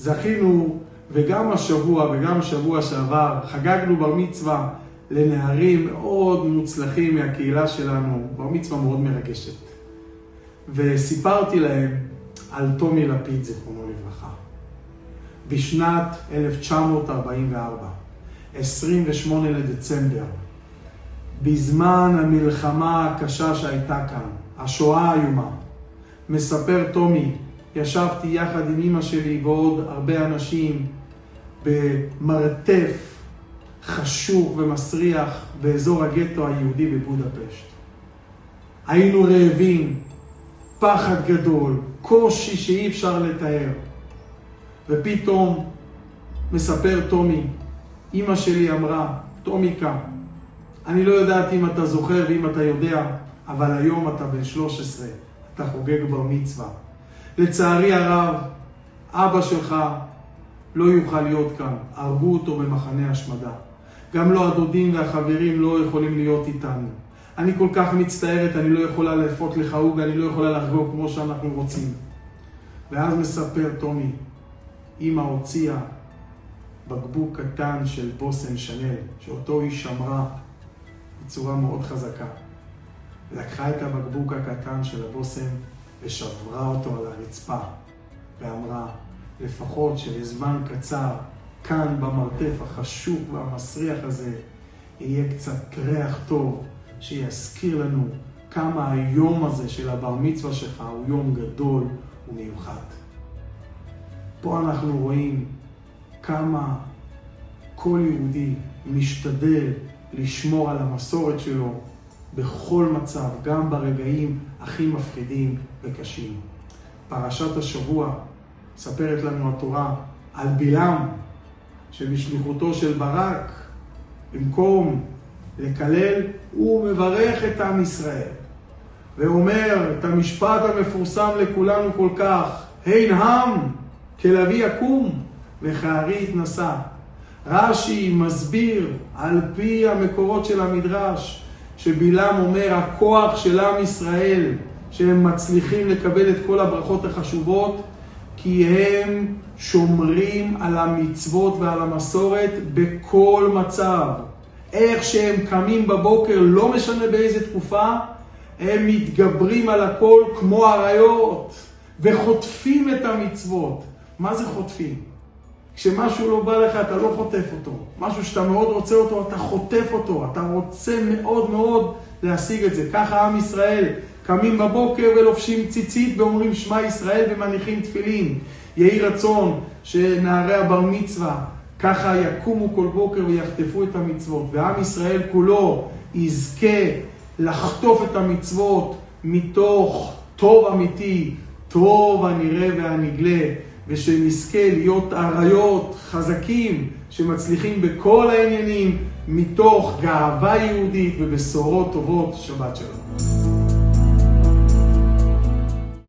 זכינו, וגם השבוע וגם שבוע שעבר, חגגנו בר מצווה לנערים מאוד מוצלחים מהקהילה שלנו, בר מצווה מאוד מרגשת. וסיפרתי להם על תומי לפיד, זיכרונו לברכה. בשנת 1944, 28 לדצמבר, בזמן המלחמה הקשה שהייתה כאן, השואה האיומה, מספר תומי, ישבתי יחד עם אמא שלי ועוד הרבה אנשים במרתף חשוך ומסריח באזור הגטו היהודי בבודפשט. היינו רעבים, פחד גדול, קושי שאי אפשר לתאר. ופתאום מספר תומי, אמא שלי אמרה, תומיקה, אני לא יודעת אם אתה זוכר ואם אתה יודע, אבל היום אתה בן 13, אתה חוגג בר מצווה. לצערי הרב, אבא שלך לא יוכל להיות כאן, הרגו אותו במחנה השמדה. גם לא הדודים והחברים לא יכולים להיות איתנו. אני כל כך מצטערת, אני לא יכולה לאפות לך עוגה, אני לא יכולה לחגוג כמו שאנחנו רוצים. ואז מספר תומי, אמא הוציאה בקבוק קטן של בושם שנל, שאותו היא שמרה בצורה מאוד חזקה. לקחה את הבקבוק הקטן של הבושם ושברה אותו על הרצפה, ואמרה, לפחות שלזמן קצר, כאן במרתף החשוך והמסריח הזה, יהיה קצת ריח טוב, שיזכיר לנו כמה היום הזה של הבר מצווה שלך הוא יום גדול ומיוחד. פה אנחנו רואים כמה כל יהודי משתדל לשמור על המסורת שלו בכל מצב, גם ברגעים הכי מפחידים וקשים. פרשת השבוע מספרת לנו התורה על בלעם, שבשליחותו של ברק, במקום לקלל, הוא מברך את עם ישראל. ואומר את המשפט המפורסם לכולנו כל כך, הן עם, כלביא יקום וכארי יתנשא. רש"י מסביר על פי המקורות של המדרש, שבלעם אומר, הכוח של עם ישראל, שהם מצליחים לקבל את כל הברכות החשובות, כי הם שומרים על המצוות ועל המסורת בכל מצב. איך שהם קמים בבוקר, לא משנה באיזה תקופה, הם מתגברים על הכל כמו אריות, וחוטפים את המצוות. מה זה חוטפים? כשמשהו לא בא לך, אתה לא חוטף אותו. משהו שאתה מאוד רוצה אותו, אתה חוטף אותו. אתה רוצה מאוד מאוד להשיג את זה. ככה עם ישראל קמים בבוקר ולובשים ציצית ואומרים שמע ישראל ומניחים תפילין. יהי רצון שנערי הבר מצווה ככה יקומו כל בוקר ויחטפו את המצוות. ועם ישראל כולו יזכה לחטוף את המצוות מתוך טוב אמיתי, טוב הנראה והנגלה, ושנזכה להיות אריות חזקים שמצליחים בכל העניינים מתוך גאווה יהודית ובשורות טובות. שבת שלום.